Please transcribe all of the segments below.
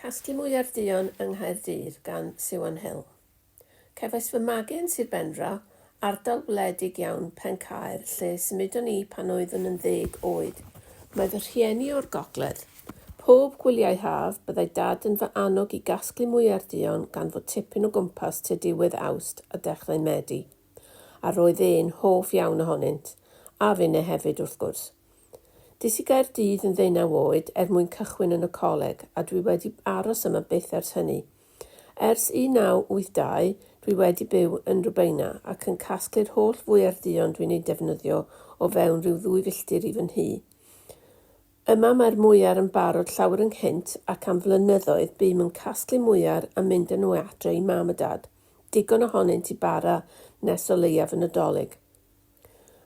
Casglu Mwyar Duon yng Nghaerdydd gan Siwan Hill. Cefais fy magu yn Sir Benfro, ardal wledig iawn Pencaer, lle symudon ni pan oeddwn yn 10 oed. Mae fy rhieni o'r gogledd. Pob gwyliau haf byddai dad yn fy annog i gasglu mwyar duon gan fod tipyn o gwmpas tua diwedd Awst a dechrau Medi. A roedd e'n hoff iawn ohonynt, a finne hefyd wrth gwrs. Dis i Gaerdydd yn 19 oed mwyn cychwyn yn y coleg a dwi wedi aros yma byth ers hynny. Ers 1982 dwi wedi byw yn Rwbeina ac yn casglu'r holl fwyar duon dwi'n ei defnyddio o fewn rhyw 2 filltir i fy nhŷ. Yma mae'r mwyar yn barod llawer ynghynt ac am flynyddoedd bym yn casglu mwyar a mynd â nhw adre i mam a dad, digon ohonynt i bara nes o leiaf yn Nadolig.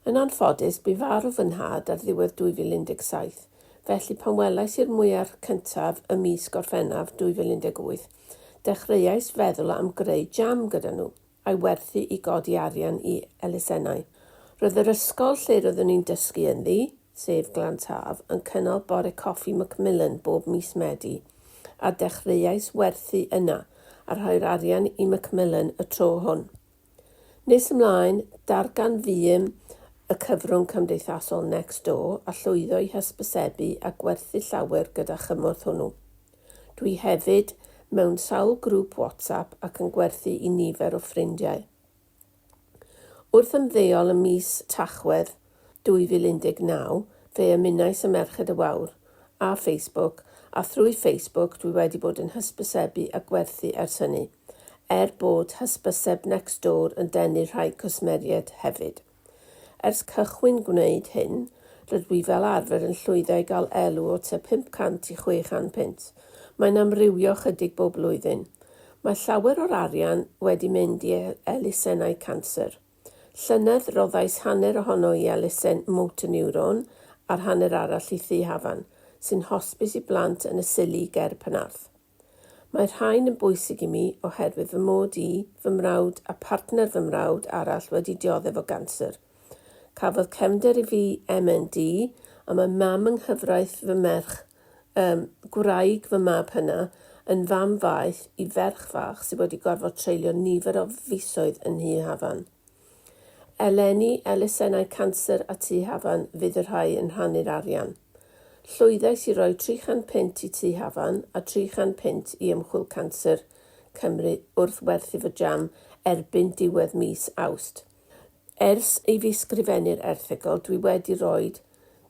Yn anffodus, bu farw fy nhad ar ddiwedd 2017, felly pan welais i'r mwyar cyntaf y mis Gorffennaf 2018, dechreuais feddwl am greu jam gyda nhw, a'i werthu i godi arian i elusennau. Roedd yr ysgol lle roeddwn ni'n dysgu ynddi, sef Glantaf, yn cynnal bore coffi Macmillan bob mis Medi, a dechreuais werthu yna a rhoi'r arian i Macmillan y tro hwn. Nes ymlaen, dargan fym y cyfrwng cymdeithasol Next Door a llwyddo i hysbysebu a gwerthu llawer gyda chymorth hwnnw. Dwi hefyd mewn sawl grŵp WhatsApp ac yn gwerthu i nifer o ffrindiau. Wrth ymddeol y mis Tachwedd 2019, fe ymunais y Merched y Wawr a Facebook, a thrwy Facebook dwi wedi bod yn hysbysebu a gwerthu ers hynny, bod hysbyseb Next Door yn denu rhai cwsmeriaid hefyd. Ers cychwyn gwneud hyn, rydw i fel arfer yn llwyddo i gael elw o tua 500 i 600 punt. Mae'n amrywio chydig bob blwyddyn. Mae llawer o'r arian wedi mynd i elusennau canser. Llynedd roddais hanner ohono i elusen motor neuron a'r hanner arall i Thŷ Hafan, sy'n hosbis i blant yn y Sili ger Penarth. Mae'r rhain yn bwysig i mi oherwydd fy mod i, fy mrawd a partner fy mrawd arall wedi dioddef o ganser. Cafodd cefnder i fi MND a mae mam yng nghyfraith fy merch, gwraig fy mab hynna, yn fam faeth i ferch fach sydd wedi gorfod treulio nifer o fisoedd yn Nhŷ Hafan. Eleni elusennau canser a Tŷ Hafan fydd y rhai yn rhannu'r arian. Llwyddais i roi 300 punt i Tŷ Hafan a 300 punt i ymchwil canser Cymru wrth werthu fy jam erbyn diwedd mis Awst. Ers i fi sgrifennu'r erthygl, dwi wedi rhoi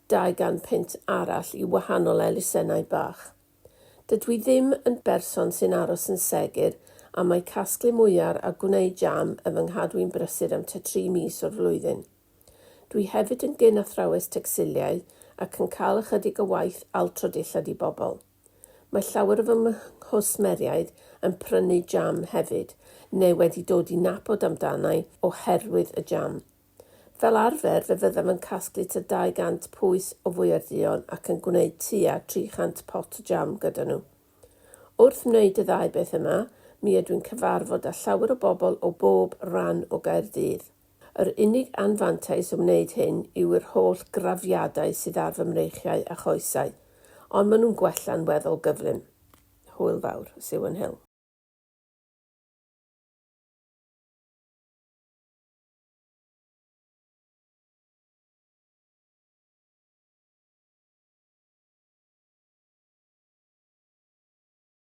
200 punt arall i wahanol elusennau bach. Dydw i ddim yn berson sy'n aros yn segur a mae casglu mwyar a gwneud jam y fy nghadw'n brysur am 3 mis o'r flwyddyn. Dwi hefyd yn gyn athrawes tecsiliau ac yn cael ychydig o waith altrodillad i bobl. Mae llawer o fy nghwsmeriaid yn prynu jam hefyd, neu wedi dod i nabod amdanau oherwydd y jam. Fel arfer, fe fyddaf yn casglu tua 200 pwys o fwyar duon ac yn gwneud tua 300 pot jam gyda nhw. Wrth wneud y ddau beth yma, mi ydw i'n cyfarfod â llawer o bobl o bob ran o Gaerdydd. Yr unig anfantais o wneud hyn yw'r holl grafiadau sydd ar fy mreichiau a choesau, ond maen nhw'n gwella'n weddol gyflym. Hwyl fawr, Siwan Hill.